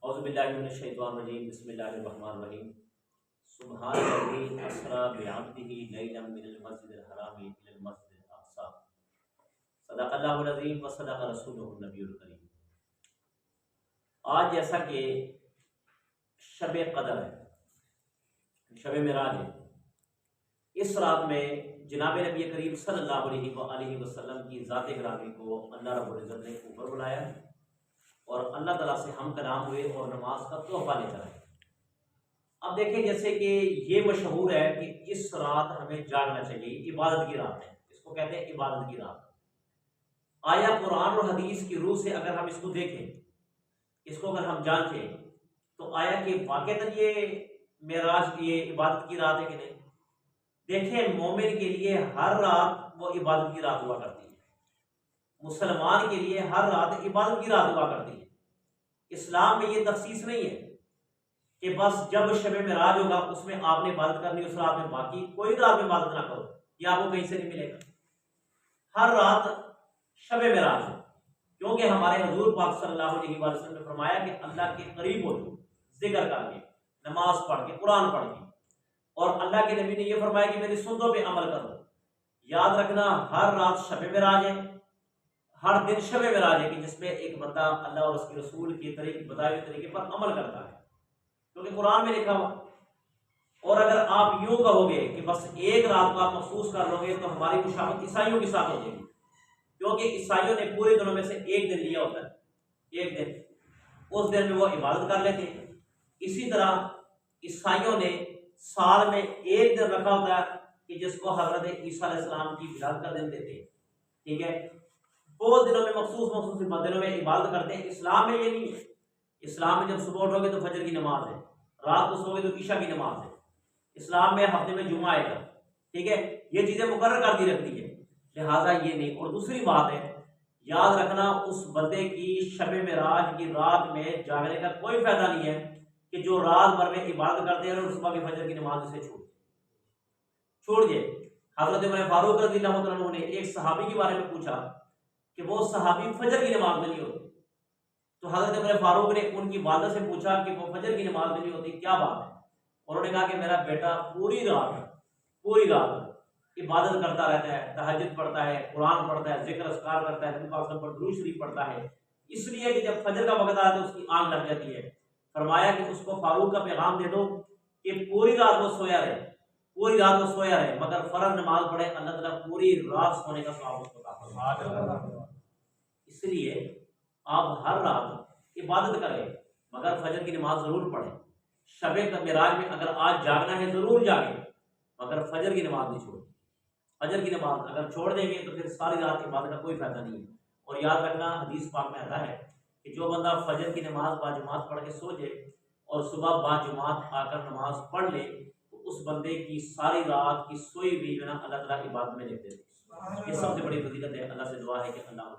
اعوذ باللہ من الشیطان الرجیم بسم اللہ الرحمن الرحیم سبحان الذی اسری بعبدہ لیلا من المسجد الحرام الی المسجد الاقصی صدق اللہ العظیم و صدق رسولہ النبی الکریم۔ آج جیسا کہ شب قدر ہے، شب معراج ہے، اس رات میں جناب نبی کریم صلی اللہ علیہ وآلہ وسلم کی ذات گرامی کو اللہ رب العزت نے اوپر بلایا اور اللہ تعالیٰ سے ہم کلام ہوئے اور نماز کا تحفہ لے کر آئے۔ اب دیکھیں جیسے کہ یہ مشہور ہے کہ اس رات ہمیں جاگنا چاہیے، عبادت کی رات ہے، اس کو کہتے ہیں عبادت کی رات۔ آیا قرآن اور حدیث کی روح سے اگر ہم اس کو دیکھیں، اس کو اگر ہم جانچیں تو آیا کہ واقعتاً یہ معراج یہ عبادت کی رات ہے کہ نہیں؟ دیکھیں مومن کے لیے ہر رات وہ عبادت کی رات ہوا کرتی ہے، مسلمان کے لیے ہر رات عبادت کی رات ہوا کرتی ہے۔ اسلام میں یہ تخصیص نہیں ہے کہ بس جب شب معراج ہوگا اس میں آپ نے عبادت کرنی اس رات میں، باقی کوئی رات میں عبادت نہ کرو، یہ آپ کو کہیں سے نہیں ملے گا۔ ہر رات شب معراج ہے، کیونکہ ہمارے حضور پاک صلی اللہ علیہ وسلم نے فرمایا کہ اللہ کے قریب ہو جو ذکر کر کے، نماز پڑھ کے، قرآن پڑھ کے، اور اللہ کے نبی نے یہ فرمایا کہ میری سنتوں پہ عمل کرو۔ یاد رکھنا ہر رات شب معراج ہے، ہر دن شب معراج ہے کہ جس میں ایک بندہ اللہ اور اس کے رسول کے بتائے ہوئے طریقے پر عمل کرتا ہے، کیونکہ قرآن میں لکھا ہوا۔ اور اگر آپ یوں کہو گے کہ بس ایک رات کو آپ محسوس کر لو گے تو ہماری مشابہت عیسائیوں کے ساتھ ہو جائے گی، کیونکہ عیسائیوں نے پورے دنوں میں سے ایک دن لیا ہوتا ہے، ایک دن، اس دن میں وہ عبادت کر لیتے ہیں۔ اسی طرح عیسائیوں نے سال میں ایک دن رکھا ہوتا ہے کہ جس کو حضرت عیسیٰ علیہ السلام کی ولادت کا دن دیتے ہیں، ٹھیک ہے؟ وہ دنوں میں مخصوص دنوں میں عبادت کرتے ہیں۔ اسلام میں یہ نہیں ہے۔ اسلام میں جب صبح اٹھو گے تو فجر کی نماز ہے، رات کو سو گے تو عشاء کی نماز ہے۔ اسلام میں ہفتے میں جمعہ آئے گا، ٹھیک ہے؟ یہ چیزیں مقرر کر دی رکھتی ہے، لہٰذا یہ نہیں۔ اور دوسری بات ہے، یاد رکھنا اس بندے کی شب معراج کی رات میں جاگنے کا کوئی فائدہ نہیں ہے کہ جو رات بھر میں عبادت کرتے ہیں اور صبح کی فجر کی نماز سے چھوڑ جائے۔ حضرت عمر فاروق رضی اللہ عنہ نے ایک صحابی کے بارے میں پوچھا کہ وہ صحابی فجر کی نماز میں نہیں ہوتے، تو حضرت عمر فاروق نے ان کی والدہ سے پوچھا کہ وہ فجر کی نماز میں نہیں ہوتی، کیا بات ہے؟ انہوں نے کہا کہ میرا بیٹا پوری رات عبادت کرتا رہتا ہے، تہجد پڑھتا ہے، قرآن پڑھتا ہے، ذکر اذکار کرتا ہے، نبی پاک صلی اللہ علیہ وسلم پر درود شریف پڑھتا ہے، اس لیے کہ جب فجر کا وقت آتا ہے تو اس کی آنکھ لگ جاتی ہے۔ فرمایا کہ اس کو فاروق کا پیغام دے دو کہ پوری رات وہ سویا رہے، مگر فرض نماز پڑھے، اللہ تعالیٰ پوری رات سونے کا ثواب اس کو عطا فرمائے۔ اس لیے آپ ہر رات عبادت کریں، مگر فجر کی نماز ضرور پڑھیں۔ شب معراج میں اگر آج جاگنا ہے ضرور جاگیں، مگر فجر کی نماز نہیں چھوڑیں۔ فجر کی نماز اگر چھوڑ دیں گے تو پھر ساری رات عبادت کا کوئی فائدہ نہیں ہے۔ اور یاد رکھنا حدیث پاک میں آتا ہے کہ جو بندہ فجر کی نماز باجماعت پڑھ کے سو جائے اور صبح باجماعت آ کر نماز پڑھ لے تو اس بندے کی ساری رات کی سوئی ہوئی اللہ تعالیٰ عبادت میں لکھ دیتے ہیں۔ یہ سب سے بڑی فضیلت ہے۔ اللہ سے دعا ہے کہ اللہ